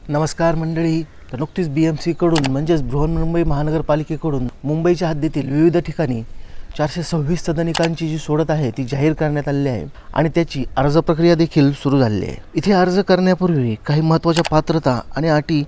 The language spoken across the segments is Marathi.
नमस्कार मंडळी. तर नुकतीच BMC म्हणजेच बृहन्मुंबई महानगरपालिकेकडून मुंबईच्या हद्दीतील विविध ठिकाणी 426 सदनिकांची जी सोडत आहे ती जाहीर करण्यात आली आहे आणि त्याची अर्ज प्रक्रिया देखील सुरू झाली आहे. इथे अर्ज करण्यापूर्वी काही महत्त्वाच्या पात्रता आणि अटी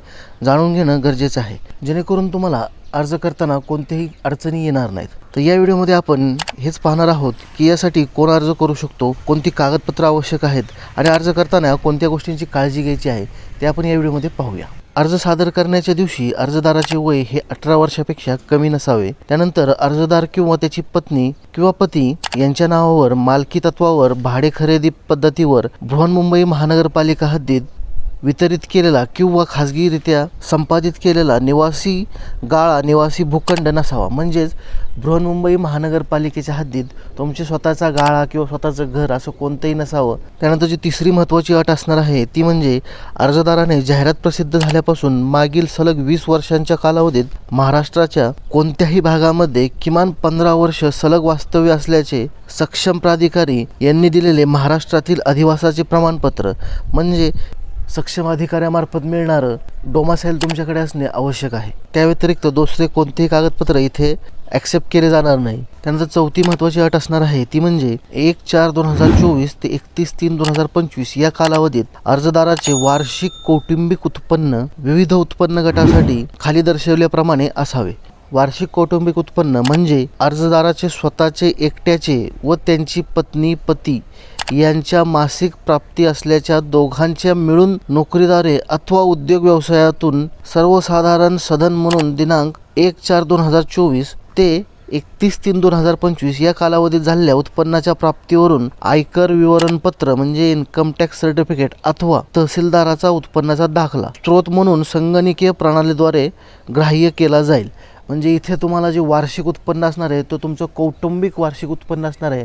जाणून घेणं गरजेचं आहे, जेणेकरून तुम्हाला अर्ज करताना कोणत्याही अडचणी येणार नाहीत. तर या व्हिडिओमध्ये आपण हेच पाहणार आहोत की यासाठी कोण अर्ज करू शकतो, कोणती कागदपत्र आवश्यक आहेत आणि अर्ज करताना कोणत्या गोष्टींची काळजी घ्यायची आहे ते आपण या व्हिडिओमध्ये पाहूया. अर्ज सादर करण्याच्या दिवशी अर्जदाराचे वय हे 18 वर्षापेक्षा कमी नसावे. त्यानंतर अर्जदार किंवा त्याची पत्नी किंवा पती यांच्या नावावर मालकी तत्वावर भाडे खरेदी पद्धतीवर बृहन्मुंबई महानगरपालिका हद्दीत वितरित केलेला किंवा खाजगीरित्या संपादित केलेला निवासी गाळा निवासी भूखंड नसावा. म्हणजेच बृहन्मुंबई महानगरपालिकेच्या हद्दीत तुमचे स्वतःचा गाळा किंवा स्वतःचं घर असं कोणतंही नसावं. त्यानंतर जी तिसरी महत्त्वाची अट असणार आहे ती म्हणजे अर्जदाराने जाहिरात प्रसिद्ध झाल्यापासून मागील सलग 20 वर्षांच्या कालावधीत महाराष्ट्राच्या कोणत्याही भागामध्ये किमान 15 वर्ष सलग वास्तव्य असल्याचे सक्षम प्राधिकारी यांनी दिलेले महाराष्ट्रातील अधिवासाचे प्रमाणपत्र म्हणजे सक्षम अधिकाऱ्यामार्फत मिळणारं डोमासाईल तुमच्याकडे असणे आवश्यक आहे. त्या व्यतिरिक्त दुसरे कोणतेही कागदपत्र इथे ॲक्सेप्ट केले जाणार नाही. त्यानंतर चौथी महत्त्वाची अट असणार आहे ती म्हणजे 1/4/2024 ते 31/3/2025 या कालावधीत अर्जदाराचे वार्षिक कौटुंबिक उत्पन्न विविध उत्पन्न गटासाठी खाली दर्शवल्याप्रमाणे असावे. वार्षिक कौटुंबिक उत्पन्न म्हणजे अर्जदाराचे स्वतःचे एकट्याचे व त्यांची पत्नी पती यांच्या मासिक प्राप्ती असल्याच्या दोघांच्या मिळून नोकरीद्वारे अथवा उद्योग व्यवसायातून सर्वसाधारण सदन म्हणून दिनांक 1/4/2024 ते 31/3/2025 या कालावधीत झालेल्या उत्पन्नाच्या प्राप्तीवरून आयकर विवरणपत्र म्हणजे इन्कम टॅक्स सर्टिफिकेट अथवा तहसीलदाराचा उत्पन्नाचा दाखला स्त्रोत म्हणून संगणकीय प्रणालीद्वारे ग्राह्य केला जाईल. म्हणजे इथे तुम्हाला जे वार्षिक उत्पन्न असणार आहे तो तुमचं कौटुंबिक वार्षिक उत्पन्न असणार आहे,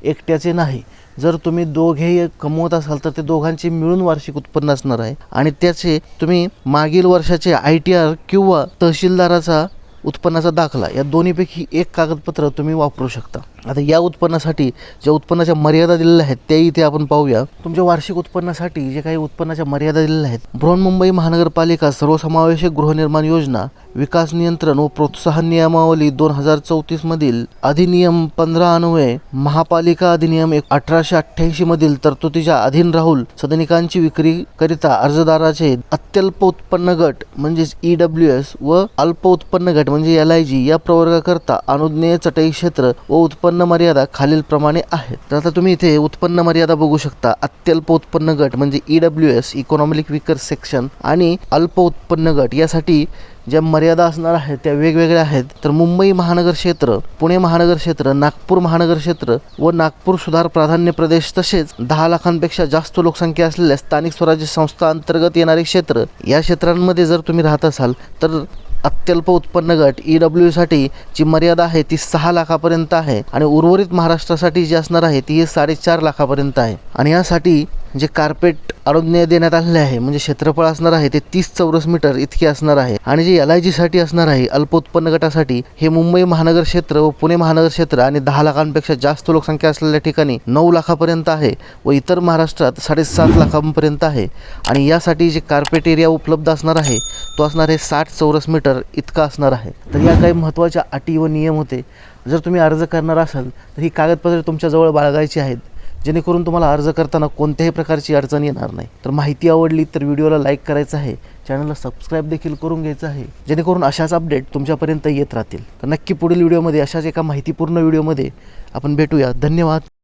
एकट्याचे नाही. जर तुम्ही दोघेही कमवत असाल तर ते दोघांचे मिळून वार्षिक उत्पन्न असणार आहे आणि त्याचे तुम्ही मागील वर्षाचे ITR किंवा तहसीलदाराचा उत्पन्नाचा दाखला या दोन्हीपैकी एक कागदपत्र तुम्ही वापरू शकता. आता या उत्पन्नासाठी ज्या उत्पन्नाच्या मर्यादा दिलेल्या आहेत त्या इथे आपण पाहूया. तुमच्या वार्षिक उत्पन्नासाठी जे काही उत्पन्नाच्या मर्यादा दिलेल्या आहेत, बृहन्मुंबई महानगरपालिका सर्वसमावेशक गृहनिर्माण योजना विकास नियंत्रण व प्रोत्साहन नियमावली 2034 मधील अधिनियम 15 अन्वये महापालिका अधिनियम 1888 मधील तरतुदीच्या अधीन राहून सदनिकांची विक्री करिता अर्जदाराचे अत्यल्प उत्पन्न गट म्हणजेच EWS व अल्प उत्पन्न गट म्हणजे LIG या प्रवर्गाकरता अनुज्ञेय चटई क्षेत्र व उत्पन्न मर्यादा खालीलप्रमाणे आहेत. तर आता तुम्ही इथे उत्पन्न मर्यादा बघू शकता. अत्यल्प उत्पन्न गट म्हणजे EWS इकॉनॉमिक विकर सेक्शन आणि अल्प उत्पन्न गट यासाठी ज्या मर्यादा असणार आहेत त्या वेगवेगळ्या आहेत. तर मुंबई महानगर क्षेत्र, पुणे महानगर क्षेत्र, नागपूर महानगर क्षेत्र व नागपूर सुधार प्राधान्य प्रदेश तसेच 10 लाखांपेक्षा जास्त लोकसंख्या असलेल्या स्थानिक स्वराज्य संस्था अंतर्गत येणारे क्षेत्र या क्षेत्रांमध्ये जर तुम्ही राहत असाल तर अत्यल्प उत्पन्न गट EW साठी जी मर्यादा आहे ती 6 लाखापर्यंत आहे आणि उर्वरित महाराष्ट्रासाठी जी असणार आहे ती 4.5 लाखापर्यंत आहे. आणि यासाठी जे कार्पेट अनुज्ञेय देण्यात आलेले आहे म्हणजे क्षेत्रफळ असणार आहे ते 30 चौरस मीटर इतके असणार आहे. आणि जे LIG साठी असणार आहे अल्प उत्पन्न गटासाठी हे मुंबई महानगर क्षेत्र व पुणे महानगर क्षेत्र आणि 10 लाखांपेक्षा जास्त लोकसंख्या असलेल्या ठिकाणी 9 लाखापर्यंत आहे व इतर महाराष्ट्रात 7.5 लाखांपर्यंत आहे. आणि यासाठी जे कार्पेट एरिया उपलब्ध असणार आहे तो असणार आहे 60 चौरस मीटर इतका असणार आहे. तर या काही महत्त्वाच्या अटी व नियम होते. जर तुम्ही अर्ज करणार असाल तर ही कागदपत्रे तुमच्याजवळ बाळगायची आहेत, जेणेकरून तुम्हाला अर्ज करताना कोणत्याही प्रकारची अडचण येणार नाही. तर माहिती आवडली तर व्हिडिओला लाईक करायचं आहे, चॅनलला सबस्क्राईब देखील करून घ्यायचं आहे, जेणेकरून अशाच अपडेट तुमच्यापर्यंत येत राहतील. तर नक्की पुढील व्हिडिओमध्ये अशाच एका माहितीपूर्ण व्हिडिओमध्ये आपण भेटूया. धन्यवाद.